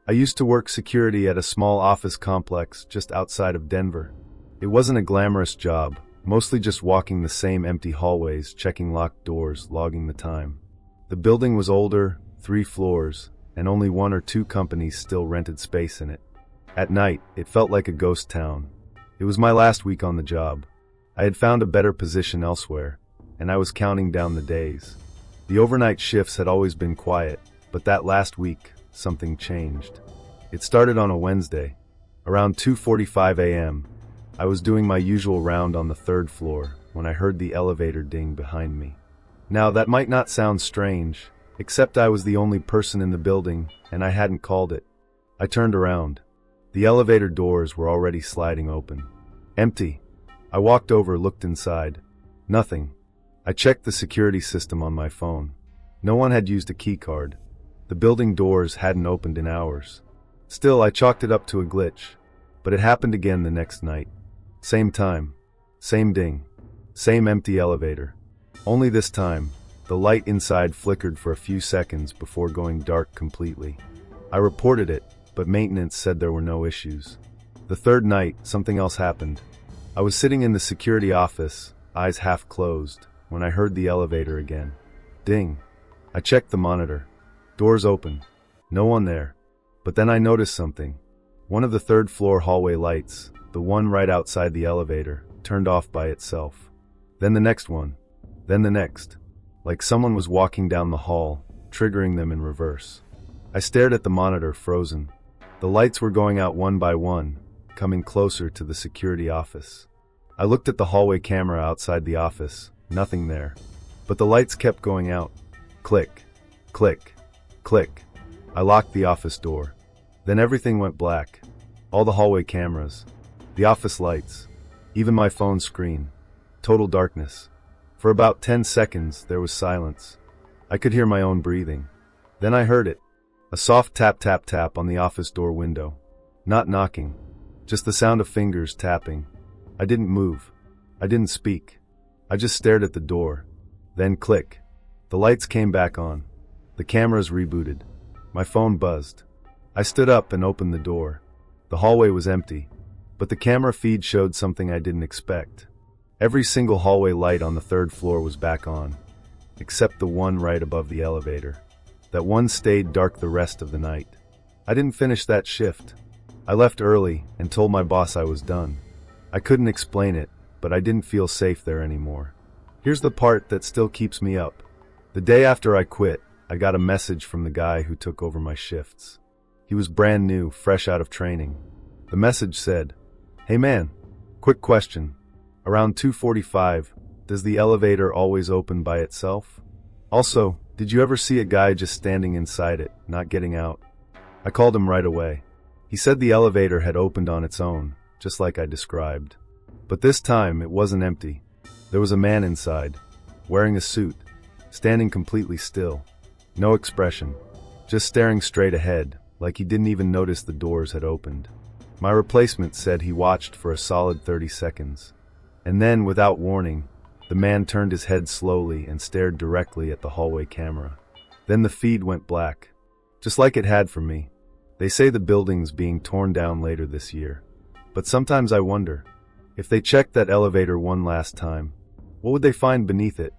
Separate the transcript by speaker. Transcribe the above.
Speaker 1: I used to work security at a small office complex just outside of Denver. It wasn't a glamorous job, mostly just walking the same empty hallways, checking locked doors, logging the time. The building was older, 3 floors, and only 1 or 2 companies still rented space in it. At night, it felt like a ghost town. It was my last week on the job. I had found a better position elsewhere, and I was counting down the days. The overnight shifts had always been quiet, but that last week, something changed. It started on a Wednesday. Around 2:45 a.m., I was doing my usual round on the 3rd floor when I heard the elevator ding behind me. Now, that might not sound strange, except I was the only person in the building and I hadn't called it. I turned around. The elevator doors were already sliding open. Empty. I walked over, looked inside. Nothing. I checked the security system on my phone. No one had used a key card. The building doors hadn't opened in hours. Still, I chalked it up to a glitch. But it happened again the next night. Same time. Same ding. Same empty elevator. Only this time, the light inside flickered for a few seconds before going dark completely. I reported it, but maintenance said there were no issues. The 3rd night, something else happened. I was sitting in the security office, eyes half closed, when I heard the elevator again. Ding. I checked the monitor. Doors open. No one there. But then I noticed something. One of the 3rd floor hallway lights, the one right outside the elevator, turned off by itself. Then the next one. Then the next. Like someone was walking down the hall, triggering them in reverse. I stared at the monitor, frozen. The lights were going out one by one, coming closer to the security office. I looked at the hallway camera outside the office. Nothing there. But the lights kept going out. Click. Click. Click. I locked the office door. Then everything went black. All the hallway cameras. The office lights. Even my phone screen. Total darkness. For about 10 seconds, there was silence. I could hear my own breathing. Then I heard it. A soft tap tap tap on the office door window. Not knocking. Just the sound of fingers tapping. I didn't move. I didn't speak. I just stared at the door. Then click. The lights came back on. The cameras rebooted. My phone buzzed. I stood up and opened the door. The hallway was empty, but the camera feed showed something I didn't expect. Every single hallway light on the 3rd floor was back on, except the one right above the elevator. That one stayed dark the rest of the night. I didn't finish that shift. I left early and told my boss I was done. I couldn't explain it, but I didn't feel safe there anymore. Here's the part that still keeps me up. The day after I quit, I got a message from the guy who took over my shifts. He was brand new, fresh out of training. The message said, "Hey man, quick question. Around 2:45, does the elevator always open by itself? Also, did you ever see a guy just standing inside it, not getting out?" I called him right away. He said the elevator had opened on its own, just like I described. But this time, it wasn't empty. There was a man inside, wearing a suit, standing completely still. No expression, just staring straight ahead, like he didn't even notice the doors had opened. My replacement said he watched for a solid 30 seconds. And then, without warning, the man turned his head slowly and stared directly at the hallway camera. Then the feed went black, just like it had for me. They say the building's being torn down later this year. But sometimes I wonder, if they checked that elevator one last time, what would they find beneath it?